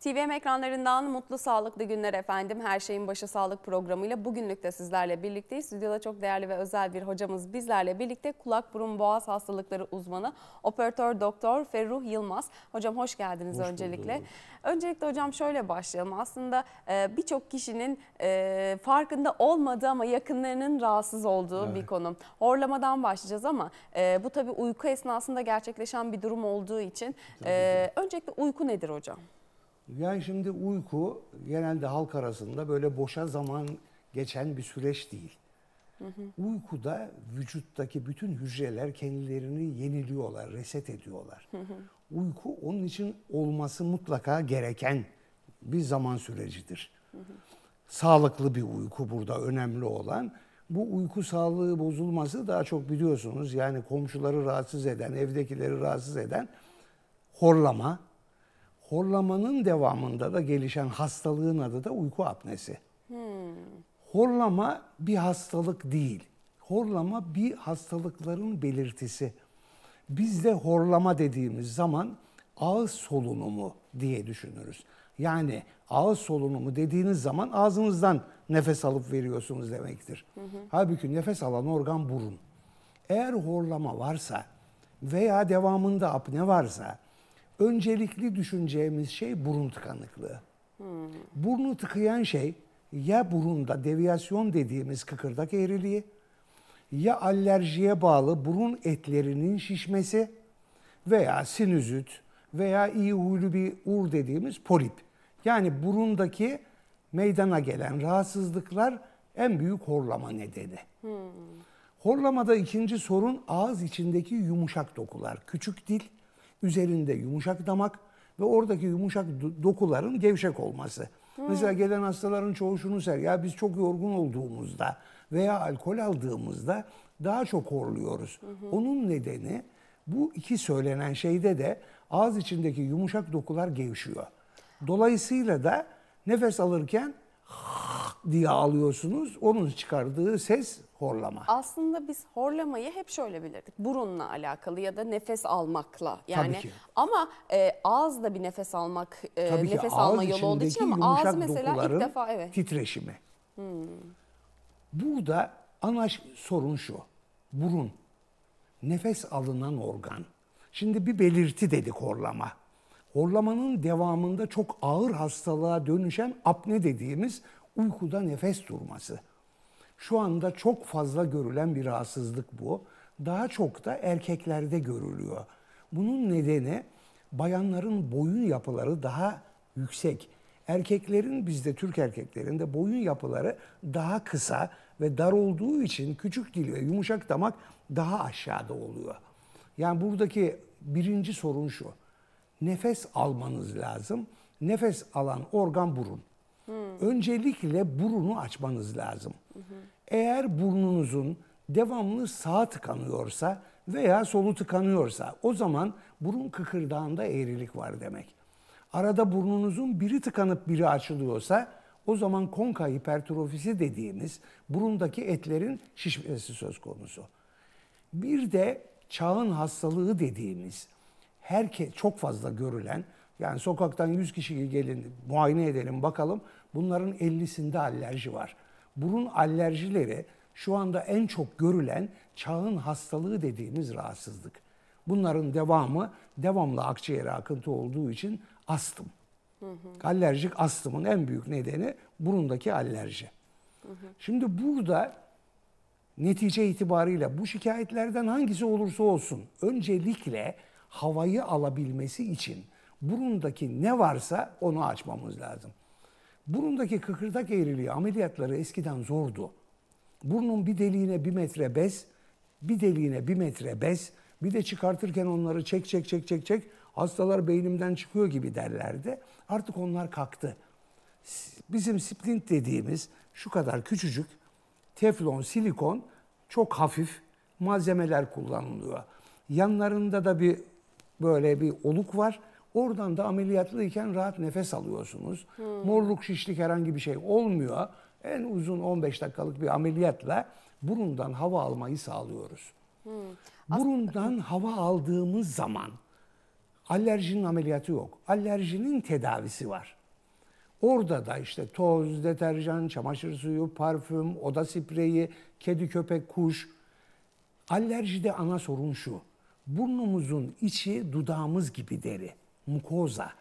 TVM ekranlarından mutlu sağlıklı günler efendim. Her şeyin başı sağlık programıyla bugünlük de sizlerle birlikteyiz. Stüdyoda çok değerli ve özel bir hocamız bizlerle birlikte, kulak burun boğaz hastalıkları uzmanı operatör doktor Ferruh Yılmaz. Hocam hoş geldiniz öncelikle. Öncelikle hocam şöyle başlayalım. Aslında birçok kişinin farkında olmadığı ama yakınlarının rahatsız olduğu bir konu. Horlamadan başlayacağız ama bu tabii uyku esnasında gerçekleşen bir durum olduğu için öncelikle uyku nedir hocam? Yani şimdi uyku genelde halk arasında böyle boşa zaman geçen bir süreç değil. Uykuda vücuttaki bütün hücreler kendilerini yeniliyorlar, reset ediyorlar. Uyku onun için olması mutlaka gereken bir zaman sürecidir. Sağlıklı bir uyku burada önemli olan. Bu uyku sağlığı bozulması daha çok biliyorsunuz, yani komşuları rahatsız eden, evdekileri rahatsız eden horlama. Horlamanın devamında da gelişen hastalığın adı da uyku apnesi. Horlama bir hastalık değil. Horlama bir hastalıkların belirtisi. Bizde horlama dediğimiz zaman ağız solunumu diye düşünürüz. Yani ağız solunumu dediğiniz zaman ağzınızdan nefes alıp veriyorsunuz demektir. Halbuki nefes alan organ burun. Eğer horlama varsa veya devamında apne varsa öncelikli düşüneceğimiz şey burun tıkanıklığı. Burnu tıkayan şey ya burunda deviyasyon dediğimiz kıkırdak eğriliği, ya alerjiye bağlı burun etlerinin şişmesi veya sinüzit veya iyi huylu bir ur dediğimiz polip. Yani burundaki meydana gelen rahatsızlıklar en büyük horlama nedeni. Horlamada ikinci sorun ağız içindeki yumuşak dokular. Küçük dil, üzerinde yumuşak damak ve oradaki yumuşak dokuların gevşek olması. Mesela gelen hastaların çoğu şunu söyler: ya biz çok yorgun olduğumuzda veya alkol aldığımızda daha çok horluyoruz. Onun nedeni bu iki söylenen şeyde de ağız içindeki yumuşak dokular gevşiyor. Dolayısıyla da nefes alırken diye alıyorsunuz. Onun çıkardığı ses horlama. Aslında biz horlamayı hep şöyle bilirdik: burunla alakalı ya da nefes almakla. Yani Tabii ki. ama ağızda bir nefes almak, Tabii ki nefes ağız alma yolu olduğu için, içindeki ama ağız yumuşak mesela ilk dokuların defa titreşimi. Burada ana sorun şu: burun nefes alınan organ. Şimdi bir belirti dedik horlama. Horlamanın devamında çok ağır hastalığa dönüşen apne dediğimiz uykuda nefes durması. Şu anda çok fazla görülen bir rahatsızlık bu. Daha çok da erkeklerde görülüyor. Bunun nedeni bayanların boyun yapıları daha yüksek. Erkeklerin, bizde Türk erkeklerinde boyun yapıları daha kısa ve dar olduğu için küçük dil ve yumuşak damak daha aşağıda oluyor. Yani buradaki birinci sorun şu: nefes almanız lazım. Nefes alan organ burun. Öncelikle burunu açmanız lazım. Eğer burnunuzun devamlı sağa tıkanıyorsa veya solu tıkanıyorsa, o zaman burun kıkırdağında eğrilik var demek. Arada burnunuzun biri tıkanıp biri açılıyorsa, o zaman konka hipertrofisi dediğimiz burundaki etlerin şişmesi söz konusu. Bir de çağın hastalığı dediğimiz, çok fazla görülen, yani sokaktan 100 kişi gelin muayene edelim bakalım, bunların 50'sinde alerji var. Burun alerjileri şu anda en çok görülen çağın hastalığı dediğimiz rahatsızlık. Bunların devamlı akciğere akıntı olduğu için astım. Alerjik astımın en büyük nedeni burundaki alerji. Şimdi burada netice itibariyle bu şikayetlerden hangisi olursa olsun öncelikle havayı alabilmesi için burundaki ne varsa onu açmamız lazım. Burundaki kıkırdak eğriliği ameliyatları eskiden zordu. Burnun bir deliğine 1 metre bez, bir deliğine 1 metre bez, bir de çıkartırken onları çek. Hastalar beynimden çıkıyor gibi derlerdi. Artık onlar kalktı. Bizim splint dediğimiz şu kadar küçücük teflon, silikon, çok hafif malzemeler kullanılıyor. Yanlarında da böyle bir oluk var. Oradan da ameliyatlıyken rahat nefes alıyorsunuz. Morluk, şişlik herhangi bir şey olmuyor. En uzun 15 dakikalık bir ameliyatla burundan hava almayı sağlıyoruz. Burundan hava aldığımız zaman Alerjinin ameliyatı yok. Alerjinin tedavisi var. Orada da işte toz, deterjan, çamaşır suyu, parfüm, oda spreyi, kedi, köpek, kuş. Alerjide ana sorun şu. Burnumuzun içi dudağımız gibi deri. Mukoza.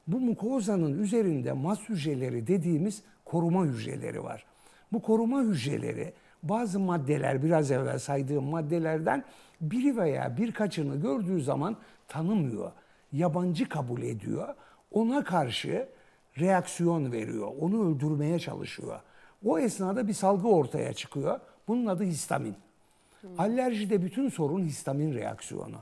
Bu mukozanın üzerinde mast hücreleri dediğimiz koruma hücreleri var. Bu koruma hücreleri bazı maddeler, biraz evvel saydığım maddelerden biri veya birkaçını gördüğü zaman tanımıyor. Yabancı kabul ediyor. Ona karşı reaksiyon veriyor. Onu öldürmeye çalışıyor. O esnada bir salgı ortaya çıkıyor. Bunun adı histamin. Alerjide bütün sorun histamin reaksiyonu.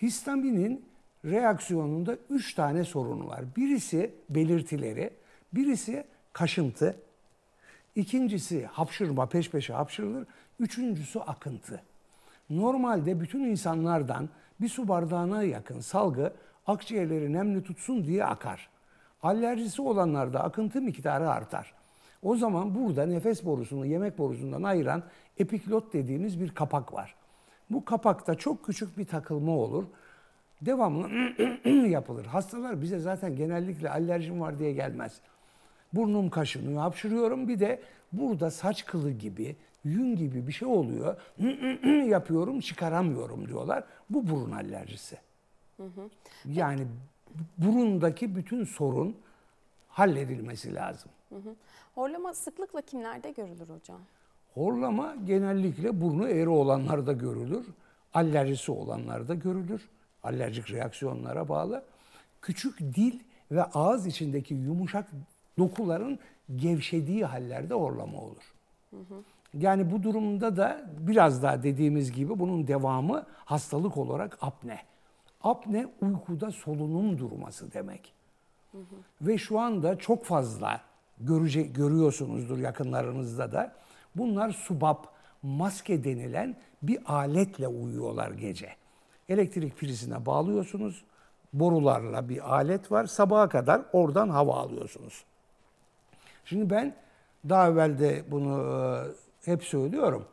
Histaminin reaksiyonunda 3 tane sorun var. Birisi belirtileri, birisi kaşıntı, ikincisi hapşırma, peş peşe hapşırılır, üçüncüsü akıntı. Normalde bütün insanlardan bir su bardağına yakın salgı akciğerleri nemli tutsun diye akar. Alerjisi olanlarda akıntı miktarı artar. O zaman burada nefes borusunu yemek borusundan ayıran epiklot dediğimiz bir kapak var. Bu kapakta çok küçük bir takılma olur. Devamlı yapılır. Hastalar bize zaten genellikle alerjim var diye gelmez. Burnum kaşınıyor, hapşırıyorum. Bir de burada saç kılı gibi, yün gibi bir şey oluyor. Yapıyorum, çıkaramıyorum diyorlar. Bu burun alerjisi. Yani burundaki bütün sorun halledilmesi lazım. Horlama sıklıkla kimlerde görülür hocam? Horlama genellikle burnu eğri olanlarda görülür. Alerjisi olanlarda görülür. Alerjik reaksiyonlara bağlı. Küçük dil ve ağız içindeki yumuşak dokuların gevşediği hallerde horlama olur. Yani bu durumda da biraz daha dediğimiz gibi bunun devamı hastalık olarak apne. Apne uykuda solunum durması demek. Ve şu anda çok fazla görüyorsunuzdur yakınlarınızda da. Bunlar subap, maske denilen bir aletle uyuyorlar gece. Elektrik prizine bağlıyorsunuz. Borularla bir alet var. Sabaha kadar oradan hava alıyorsunuz. Şimdi ben daha evvel de bunu hep söylüyorum.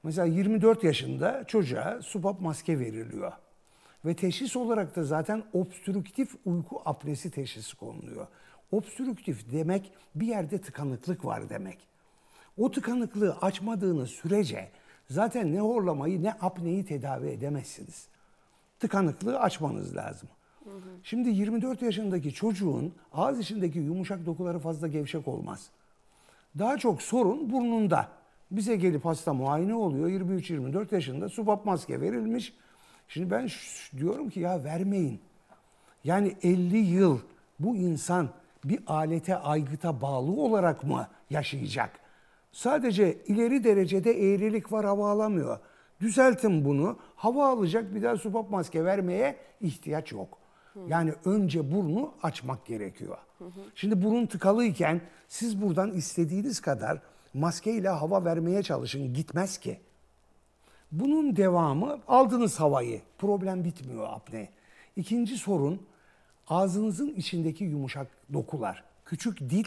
Mesela 24 yaşında çocuğa subap maske veriliyor. Ve teşhis olarak da zaten obstrüktif uyku apnesi teşhisi konuluyor. Obstrüktif demek bir yerde tıkanıklık var demek. O tıkanıklığı açmadığınız sürece zaten ne horlamayı ne apneyi tedavi edemezsiniz. Tıkanıklığı açmanız lazım. Şimdi 24 yaşındaki çocuğun ağız içindeki yumuşak dokuları fazla gevşek olmaz. Daha çok sorun burnunda. Bize gelip hasta muayene oluyor. 23-24 yaşında subap maske verilmiş. Şimdi ben diyorum ki ya vermeyin. Yani 50 yıl bu insan bir alete, aygıta bağlı olarak mı yaşayacak? Sadece ileri derecede eğrilik var, hava alamıyor. Düzeltin bunu. Hava alacak, bir daha subap maske vermeye ihtiyaç yok. Yani önce burnu açmak gerekiyor. Şimdi burun tıkalıyken siz buradan istediğiniz kadar maskeyle hava vermeye çalışın. Gitmez ki. Bunun devamı aldınız havayı. Problem bitmiyor apne. İkinci sorun ağzınızın içindeki yumuşak dokular. Küçük dil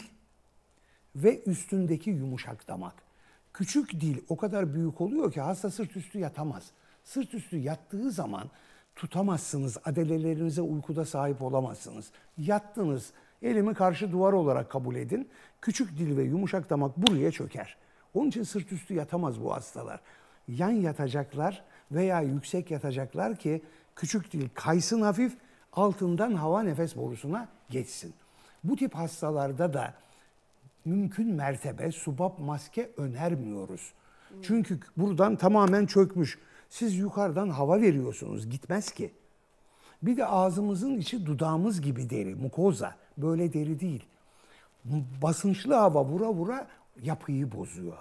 ve üstündeki yumuşak damak. Küçük dil o kadar büyük oluyor ki hasta sırt üstü yatamaz. Sırt üstü yattığı zaman tutamazsınız. Adelelerinize uykuda sahip olamazsınız. Yattınız. Elimi karşı duvar olarak kabul edin. Küçük dil ve yumuşak damak buraya çöker. Onun için sırt üstü yatamaz bu hastalar. Yan yatacaklar veya yüksek yatacaklar ki küçük dil kaysın hafif, altından hava nefes borusuna geçsin. Bu tip hastalarda da mümkün mertebe subap maske önermiyoruz. Çünkü buradan tamamen çökmüş. Siz yukarıdan hava veriyorsunuz, gitmez ki. Bir de ağzımızın içi dudağımız gibi deri, mukoza. Böyle deri değil. Basınçlı hava vura vura yapıyı bozuyor.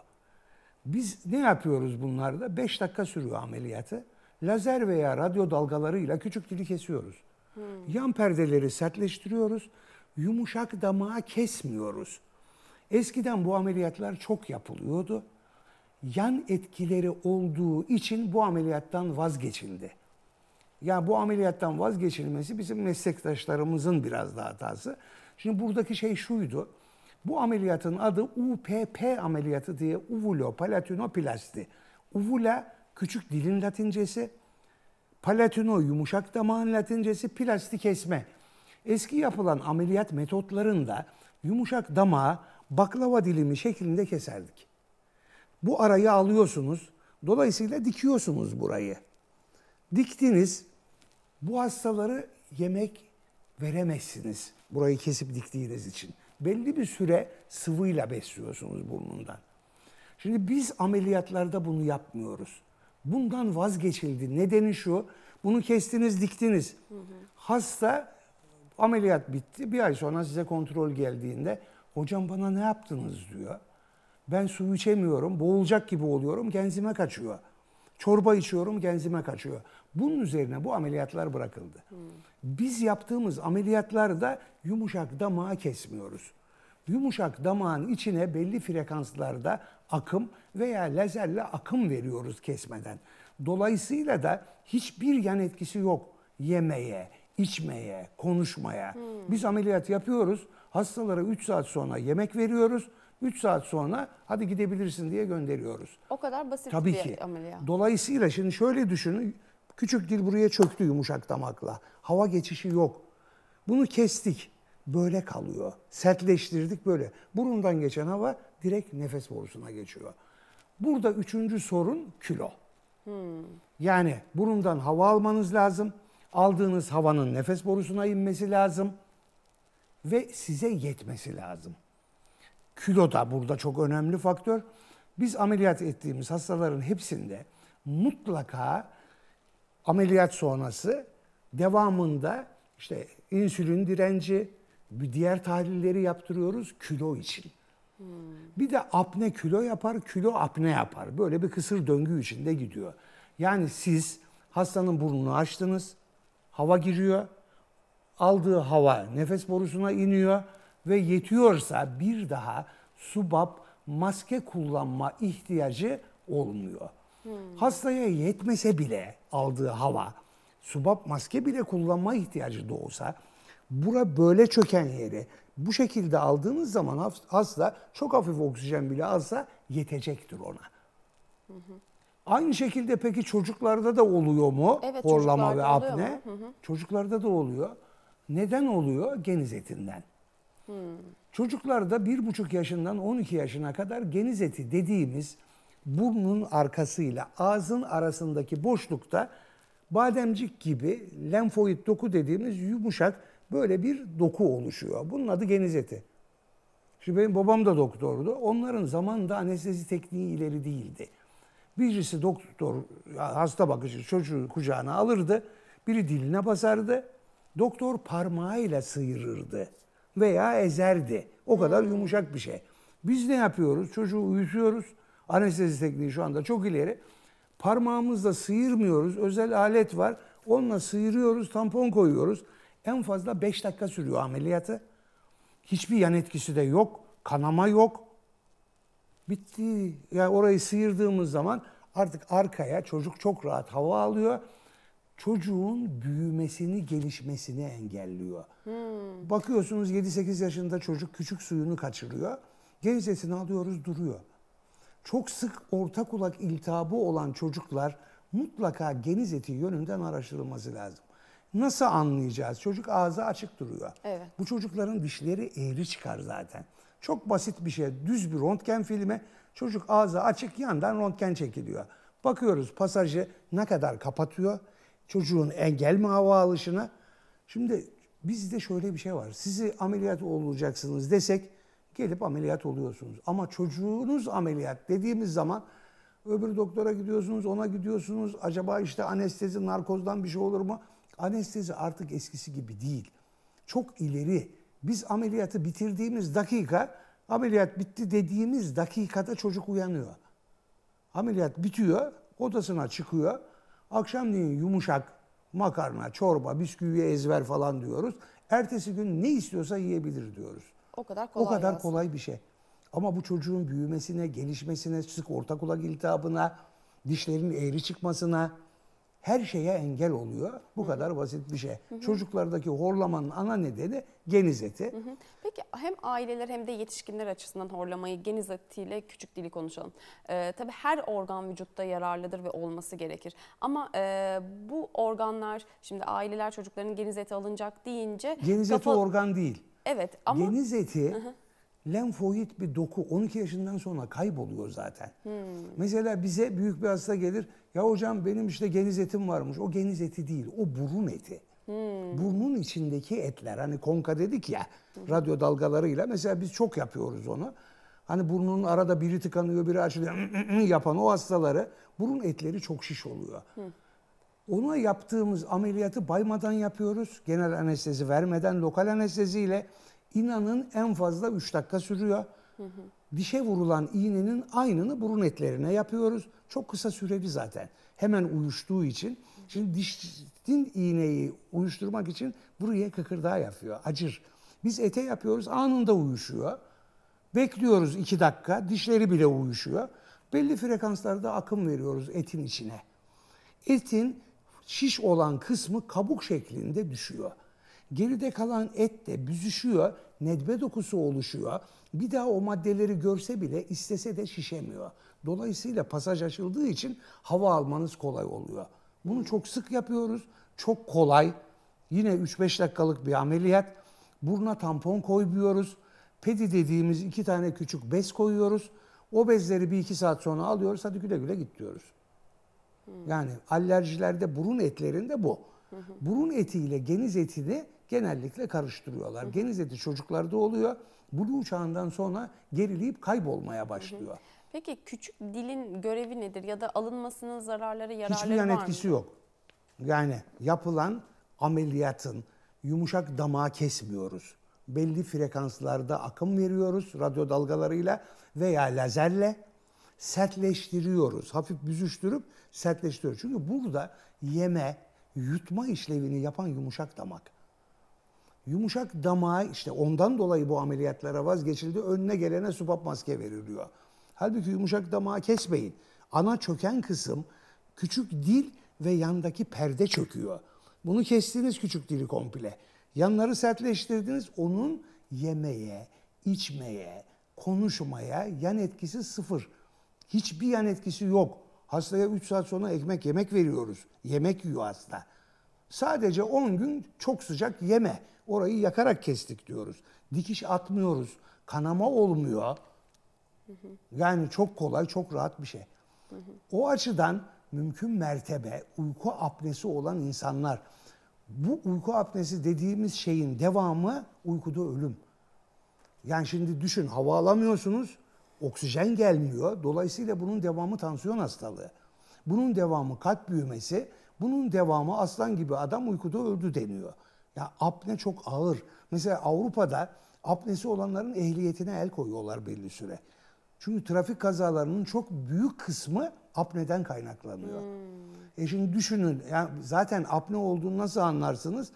Biz ne yapıyoruz bunlarda? 5 dakika sürüyor ameliyatı. Lazer veya radyo dalgalarıyla küçük dili kesiyoruz. Yan perdeleri sertleştiriyoruz. Yumuşak damağı kesmiyoruz. Eskiden bu ameliyatlar çok yapılıyordu. Yan etkileri olduğu için bu ameliyattan vazgeçildi. Yani bu ameliyattan vazgeçilmesi bizim meslektaşlarımızın biraz da hatası. Şimdi buradaki şey şuydu. Bu ameliyatın adı UPP ameliyatı diye uvulopalatинoplasti. Uvula küçük dilin latincesi. Palatino yumuşak damağın latincesi, plastik kesme. Eski yapılan ameliyat metotlarında yumuşak damağı baklava dilimi şeklinde keserdik. Bu arayı alıyorsunuz. Dolayısıyla dikiyorsunuz burayı. Diktiniz. Bu hastaları yemek veremezsiniz. Burayı kesip diktiğiniz için. Belli bir süre sıvıyla besliyorsunuz burnundan. Şimdi biz ameliyatlarda bunu yapmıyoruz. Bundan vazgeçildi. Nedeni şu, bunu kestiniz, diktiniz. Hasta ameliyat bitti. Bir ay sonra size kontrol geldiğinde, hocam bana ne yaptınız diyor. Ben su içemiyorum, boğulacak gibi oluyorum, genzime kaçıyor. Çorba içiyorum, genzime kaçıyor. Bunun üzerine bu ameliyatlar bırakıldı. Biz yaptığımız ameliyatlarda yumuşak damağı kesmiyoruz. Yumuşak damağın içine belli frekanslarda akım veya lazerle akım veriyoruz kesmeden. Dolayısıyla da hiçbir yan etkisi yok yemeye, içmeye, konuşmaya. Biz ameliyat yapıyoruz, hastalara 3 saat sonra yemek veriyoruz. 3 saat sonra hadi gidebilirsin diye gönderiyoruz. O kadar basit Tabii bir ki. ameliyat. Dolayısıyla şimdi şöyle düşünün. Küçük dil buraya çöktü yumuşak damakla. Hava geçişi yok. Bunu kestik. Böyle kalıyor. Sertleştirdik böyle. Burundan geçen hava direkt nefes borusuna geçiyor. Burada üçüncü sorun kilo. Yani burundan hava almanız lazım. Aldığınız havanın nefes borusuna inmesi lazım. Ve size yetmesi lazım. Kilo da burada çok önemli faktör. Biz ameliyat ettiğimiz hastaların hepsinde mutlaka ameliyat sonrası devamında işte insülin direnci, bir diğer tahlilleri yaptırıyoruz kilo için. Bir de apne kilo yapar, kilo apne yapar. Böyle bir kısır döngü içinde gidiyor. Yani siz hastanın burnunu açtınız, hava giriyor, aldığı hava nefes borusuna iniyor ve yetiyorsa bir daha subap maske kullanma ihtiyacı olmuyor. Hastaya yetmese bile aldığı hava, subap maske bile kullanma ihtiyacı da olsa, bura böyle çöken yeri bu şekilde aldığınız zaman hasta çok hafif oksijen bile alsa yetecektir ona. Aynı şekilde peki çocuklarda da oluyor mu? Evet, Horlama ve çocuklarda oluyor apne. mu? Çocuklarda da oluyor. Neden oluyor? Geniz etinden. Çocuklarda 1,5 yaşından 12 yaşına kadar geniz eti dediğimiz burnun arkasıyla ağzın arasındaki boşlukta bademcik gibi lenfoid doku dediğimiz yumuşak böyle bir doku oluşuyor. Bunun adı geniz eti. Şimdi benim babam da doktordu. Onların zamanında anestezi tekniği ileri değildi. Birisi doktor, hasta bakıcı çocuğu kucağına alırdı. Biri diline basardı. Doktor parmağıyla sıyırırdı veya ezerdi. O kadar yumuşak bir şey. Biz ne yapıyoruz? Çocuğu uyutuyoruz. Anestezi tekniği şu anda çok ileri. Parmağımızla sıyırmıyoruz. Özel alet var. Onunla sıyırıyoruz, tampon koyuyoruz. En fazla 5 dakika sürüyor ameliyatı. Hiçbir yan etkisi de yok. Kanama yok. Bitti. Yani orayı sıyırdığımız zaman artık arkaya çocuk çok rahat hava alıyor. Çocuğun büyümesini, gelişmesini engelliyor. Bakıyorsunuz 7-8 yaşında çocuk küçük suyunu kaçırıyor. Geniz etini alıyoruz duruyor. Çok sık orta kulak iltihabı olan çocuklar mutlaka geniz eti yönünden araştırılması lazım. Nasıl anlayacağız? Çocuk ağzı açık duruyor. Evet. Bu çocukların dişleri eğri çıkar zaten. Çok basit bir şey. Düz bir röntgen filmi. Çocuk ağzı açık yandan röntgen çekiliyor. Bakıyoruz pasajı ne kadar kapatıyor. Çocuğun engel mi hava alışına? Şimdi bizde şöyle bir şey var. Sizi ameliyat olacaksınız desek gelip ameliyat oluyorsunuz. Ama çocuğunuz ameliyat dediğimiz zaman öbür doktora gidiyorsunuz, ona gidiyorsunuz. Acaba işte anestezi, narkozdan bir şey olur mu? Anestezi artık eskisi gibi değil. Çok ileri. Biz ameliyatı bitirdiğimiz dakika, ameliyat bitti dediğimiz dakikada çocuk uyanıyor. Ameliyat bitiyor, odasına çıkıyor. Akşamleyin yumuşak makarna, çorba, bisküvi ezber falan diyoruz. Ertesi gün ne istiyorsa yiyebilir diyoruz. O kadar kolay. O kadar aslında. kolay bir şey. Ama bu çocuğun büyümesine, gelişmesine, sık orta kulak iltihabına, dişlerin eğri çıkmasına, her şeye engel oluyor. Bu kadar basit bir şey. Çocuklardaki horlamanın ana nedeni geniz eti. Peki hem aileler hem de yetişkinler açısından horlamayı geniz etiyle küçük dili konuşalım. Tabii her organ vücutta yararlıdır ve olması gerekir. Ama bu organlar, şimdi aileler çocukların geniz eti alınacak deyince... Geniz eti organ değil. Evet ama... Geniz eti lenfoid bir doku. 12 yaşından sonra kayboluyor zaten. Mesela bize büyük bir hasta gelir. Ya hocam benim işte geniz etim varmış. O geniz eti değil. O burun eti. Burnun içindeki etler. Hani konka dedik ya radyo dalgalarıyla. Mesela biz çok yapıyoruz onu. Hani burnunun arada biri tıkanıyor biri açılıyor yapan o hastaları burun etleri çok şiş oluyor. Ona yaptığımız ameliyatı baymadan yapıyoruz. Genel anestezi vermeden lokal anesteziyle inanın en fazla 3 dakika sürüyor. Dişe vurulan iğnenin aynını burun etlerine yapıyoruz. Çok kısa süreli zaten. Hemen uyuştuğu için. Şimdi dişin iğneyi uyuşturmak için buraya kıkırdağı yapıyor. Acır. Biz ete yapıyoruz anında uyuşuyor. Bekliyoruz 2 dakika. Dişleri bile uyuşuyor. Belli frekanslarda akım veriyoruz etin içine. Etin şiş olan kısmı kabuk şeklinde düşüyor. Geride kalan et de büzüşüyor, nedbe dokusu oluşuyor. Bir daha o maddeleri görse bile istese de şişemiyor. Dolayısıyla pasaj açıldığı için hava almanız kolay oluyor. Bunu çok sık yapıyoruz, çok kolay. Yine 3-5 dakikalık bir ameliyat. Buruna tampon koymuyoruz. Pedi dediğimiz 2 tane küçük bez koyuyoruz. O bezleri 1-2 saat sonra alıyoruz, hadi güle güle git diyoruz. Yani alerjilerde burun etlerinde bu. Burun etiyle geniz etini genellikle karıştırıyorlar. Geniz eti çocuklarda oluyor. Buluğ çağından sonra gerileyip kaybolmaya başlıyor. Peki küçük dilin görevi nedir ya da alınmasının zararları, yararları Hiçbir yan var mı? etkisi yok. Yani yapılan ameliyatın yumuşak damağı kesmiyoruz. Belli frekanslarda akım veriyoruz radyo dalgalarıyla veya lazerle sertleştiriyoruz. Hafif büzüştürüp sertleştiriyoruz. Çünkü burada yeme, yutma işlevini yapan yumuşak damak. Yumuşak damağı işte ondan dolayı bu ameliyatlara vazgeçildi. Önüne gelene subap maske veriliyor. Halbuki yumuşak damağı kesmeyin. Ana çöken kısım küçük dil ve yandaki perde çöküyor. Bunu kestiniz küçük dili komple. Yanları sertleştirdiniz. Onun yemeye, içmeye, konuşmaya yan etkisi sıfır. Hiçbir yan etkisi yok. Hastaya 3 saat sonra ekmek yemek veriyoruz. Yemek yiyor hasta. Sadece 10 gün çok sıcak yeme. Orayı yakarak kestik diyoruz. Dikiş atmıyoruz. Kanama olmuyor. Yani çok kolay, çok rahat bir şey. O açıdan mümkün mertebe uyku apnesi olan insanlar, bu uyku apnesi dediğimiz şeyin devamı uykuda ölüm. Yani şimdi düşün, hava alamıyorsunuz, oksijen gelmiyor. Dolayısıyla bunun devamı tansiyon hastalığı. Bunun devamı kalp büyümesi, bunun devamı aslan gibi adam uykuda öldü deniyor. Ya apne çok ağır. Mesela Avrupa'da apnesi olanların ehliyetine el koyuyorlar belli süre. Çünkü trafik kazalarının çok büyük kısmı apneden kaynaklanıyor. Şimdi düşünün, yani zaten apne olduğunu nasıl anlarsınız?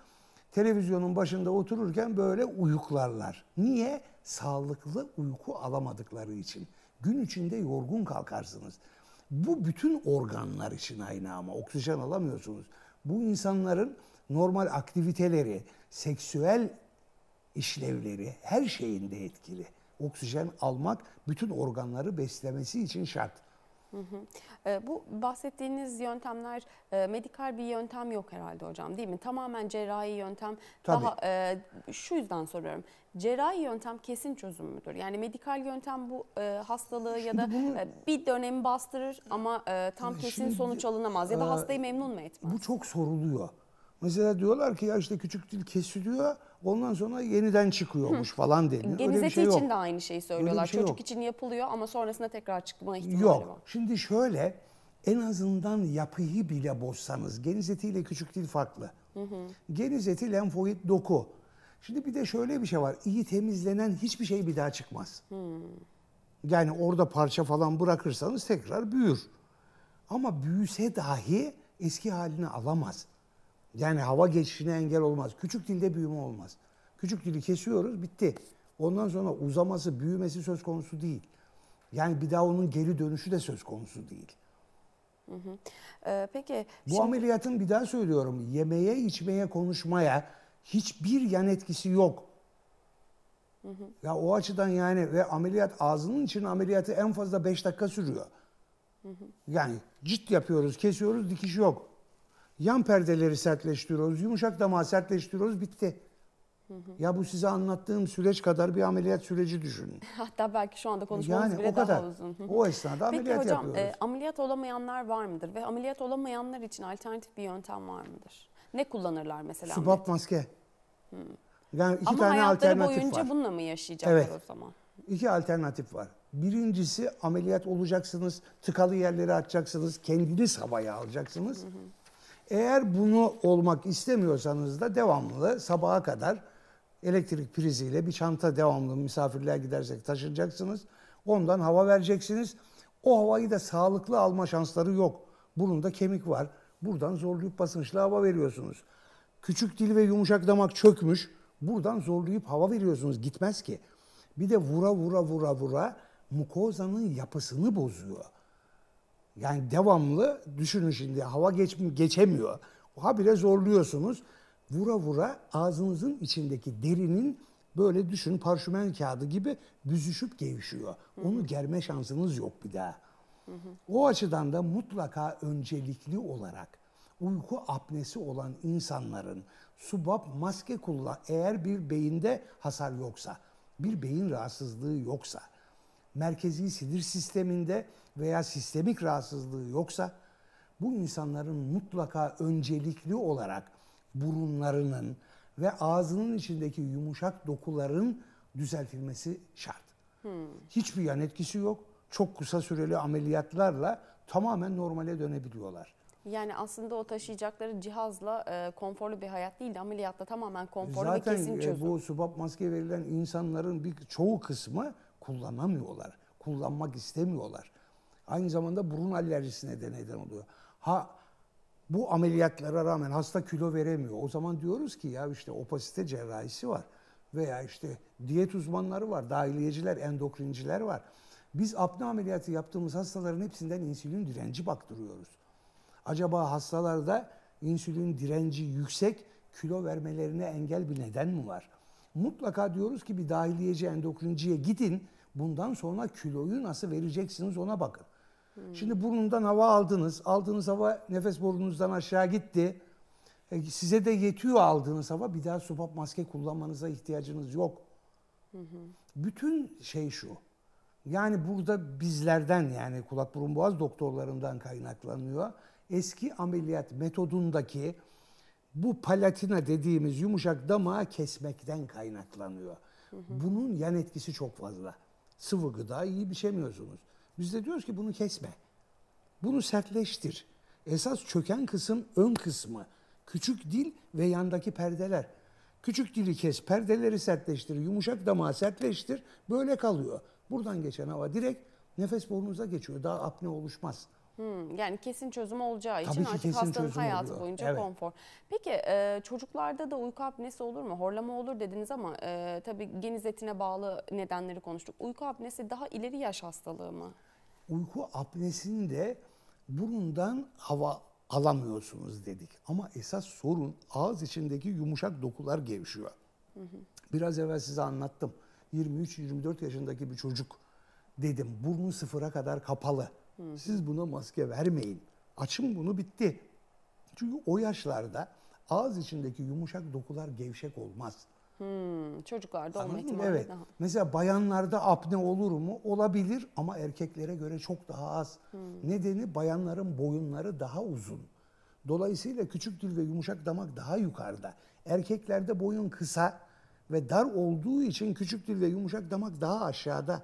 Televizyonun başında otururken böyle uyuklarlar. Niye? Sağlıklı uyku alamadıkları için. Gün içinde yorgun kalkarsınız. Bu bütün organlar için aynı ama oksijen alamıyorsunuz. Bu insanların normal aktiviteleri, seksüel işlevleri her şeyinde etkili. Oksijen almak bütün organları beslemesi için şart. Bu bahsettiğiniz yöntemler medikal bir yöntem yok herhalde hocam, değil mi? Tamamen cerrahi yöntem. Tabii. Daha şu yüzden soruyorum. Cerrahi yöntem kesin çözüm müdür? Yani medikal yöntem bu hastalığı ya da bir dönemi bastırır ama tam kesin Şimdi, sonuç alınamaz ya da hastayı memnun mu etmez? Bu çok soruluyor. Mesela diyorlar ki ya işte küçük dil kesiliyor, ondan sonra yeniden çıkıyormuş falan deniyor. Geniz Öyle bir eti şey yok. için de aynı şeyi söylüyorlar. şey Çocuk yok. için yapılıyor ama sonrasında tekrar çıkma ihtimali Yok. var. Şimdi şöyle, en azından yapıyı bile bozsanız, geniz etiyle küçük dil farklı. Geniz eti lenfoid doku. Şimdi bir de şöyle bir şey var. İyi temizlenen hiçbir şey bir daha çıkmaz. Yani orada parça falan bırakırsanız tekrar büyür. Ama büyüse dahi eski halini alamaz. Yani hava geçişine engel olmaz. Küçük dilde büyüme olmaz. Küçük dili kesiyoruz, bitti. Ondan sonra uzaması, büyümesi söz konusu değil. Yani bir daha onun geri dönüşü de söz konusu değil. Peki Bu ameliyatın, bir daha söylüyorum, yemeye, içmeye, konuşmaya hiçbir yan etkisi yok. Ya o açıdan yani, ve ameliyat, ağzının için ameliyatı en fazla 5 dakika sürüyor. Yani cilt yapıyoruz, kesiyoruz, dikiş yok. Yan perdeleri sertleştiriyoruz, yumuşak damağı sertleştiriyoruz, bitti. Ya bu size anlattığım süreç kadar bir ameliyat süreci düşünün. hatta belki şu anda konuşmamız Yani bile o kadar. daha uzun. O esnada Peki ameliyat hocam, yapıyoruz. ameliyat olamayanlar var mıdır ve ameliyat olamayanlar için alternatif bir yöntem var mıdır? Ne kullanırlar mesela? Subap maske. Yani iki Ama tane hayatları alternatif boyunca var. bununla mı yaşayacaklar Evet. o zaman? İki alternatif var. Birincisi, ameliyat olacaksınız, tıkalı yerleri açacaksınız, kendiniz havaya alacaksınız. Eğer bunu olmak istemiyorsanız da devamlı sabaha kadar elektrik priziyle bir çanta, devamlı misafirliğe gidersek taşıyacaksınız. Ondan hava vereceksiniz. O havayı da sağlıklı alma şansları yok. Burunda kemik var. Buradan zorlayıp basınçlı hava veriyorsunuz. Küçük dil ve yumuşak damak çökmüş. Buradan zorlayıp hava veriyorsunuz. Gitmez ki. Bir de vura mukozanın yapısını bozuyor. Yani devamlı düşünün, şimdi hava geçemiyor. Habire zorluyorsunuz. Vura ağzınızın içindeki derinin, böyle düşün, parşömen kağıdı gibi büzüşüp gevşiyor. Onu germe şansınız yok bir daha. O açıdan da mutlaka öncelikli olarak uyku apnesi olan insanların subap maske kullan, eğer bir beyinde hasar yoksa, bir beyin rahatsızlığı yoksa, merkezi sinir sisteminde veya sistemik rahatsızlığı yoksa, bu insanların mutlaka öncelikli olarak burunlarının ve ağzının içindeki yumuşak dokuların düzeltilmesi şart. Hiçbir yan etkisi yok. Çok kısa süreli ameliyatlarla tamamen normale dönebiliyorlar. Yani aslında o taşıyacakları cihazla konforlu bir hayat değil de ameliyatta tamamen konforlu ve kesin Zaten çözüm. bu subap maske verilen insanların çoğu kısmı kullanamıyorlar. Kullanmak istemiyorlar. Aynı zamanda burun alerjisine de neden oluyor. Bu ameliyatlara rağmen hasta kilo veremiyor. O zaman diyoruz ki ya işte opasite cerrahisi var. Veya işte diyet uzmanları var, dahiliyeciler, endokrinciler var. Biz apne ameliyatı yaptığımız hastaların hepsinden insülin direnci baktırıyoruz. Acaba hastalarda insülin direnci yüksek, kilo vermelerine engel bir neden mi var? Mutlaka diyoruz ki bir dahiliyeci, endokrinciye gidin. Bundan sonra kiloyu nasıl vereceksiniz ona bakın. Şimdi burnundan hava aldınız. Aldığınız hava nefes borunuzdan aşağı gitti. Size de yetiyor aldığınız hava. Bir daha subap maske kullanmanıza ihtiyacınız yok. Bütün şey şu. Yani burada bizlerden, yani kulak burun boğaz doktorlarından kaynaklanıyor. Eski ameliyat metodundaki bu palatina dediğimiz yumuşak damağı kesmekten kaynaklanıyor. Bunun yan etkisi çok fazla. Sıvı gıda iyi biçemiyorsunuz. Biz de diyoruz ki bunu kesme. Bunu sertleştir. Esas çöken kısım ön kısmı. Küçük dil ve yandaki perdeler. Küçük dili kes, perdeleri sertleştir, yumuşak damağı sertleştir. Böyle kalıyor. Buradan geçen hava direkt nefes borunuza geçiyor. Daha apne oluşmaz. Yani kesin çözüm olacağı için Tabii ki artık kesin hastanın çözüm hayatı oluyor. boyunca Evet. konfor. Peki çocuklarda da uyku apnesi olur mu? Horlama olur dediniz ama tabii geniz etine bağlı nedenleri konuştuk. Uyku apnesi daha ileri yaş hastalığı mı? Uyku apnesinde burundan hava alamıyorsunuz dedik. Ama esas sorun ağız içindeki yumuşak dokular gevşiyor. Biraz evvel size anlattım. 23-24 yaşındaki bir çocuk dedim. Burnu sıfıra kadar kapalı. Siz buna maske vermeyin. Açın bunu, bitti. Çünkü o yaşlarda ağız içindeki yumuşak dokular gevşek olmaz. Çocuklarda olma Anladın mı? ihtimali Evet. daha. Mesela bayanlarda apne olur mu? Olabilir ama erkeklere göre çok daha az. Nedeni, bayanların boyunları daha uzun. Dolayısıyla küçük dil ve yumuşak damak daha yukarıda. Erkeklerde boyun kısa ve dar olduğu için küçük dil ve yumuşak damak daha aşağıda.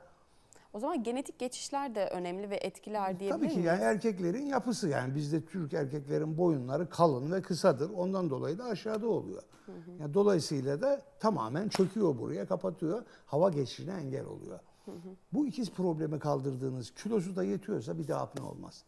O zaman genetik geçişler de önemli ve etkiler diyebilir Tabii ki miyiz? yani erkeklerin yapısı, yani bizde Türk erkeklerin boyunları kalın ve kısadır. Ondan dolayı da aşağıda oluyor. Yani dolayısıyla da tamamen çöküyor buraya, kapatıyor. Hava geçişine engel oluyor. Bu ikiz problemi kaldırdığınız, kilosu da yetiyorsa bir daha apne olmaz.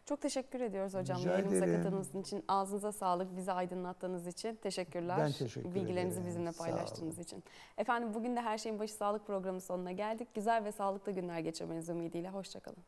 Çok teşekkür ediyoruz hocam. Rica Yayınımıza ederim. katıldığınız için. Ağzınıza sağlık. Bizi aydınlattığınız için. Teşekkürler. Ben teşekkür Bilgilerinizi ederim. bizimle Sağ paylaştığınız için. Efendim bugün de Her Şeyin Başı Sağlık programı sonuna geldik. Güzel ve sağlıklı günler geçirmeniz ümidiyle. Hoşçakalın.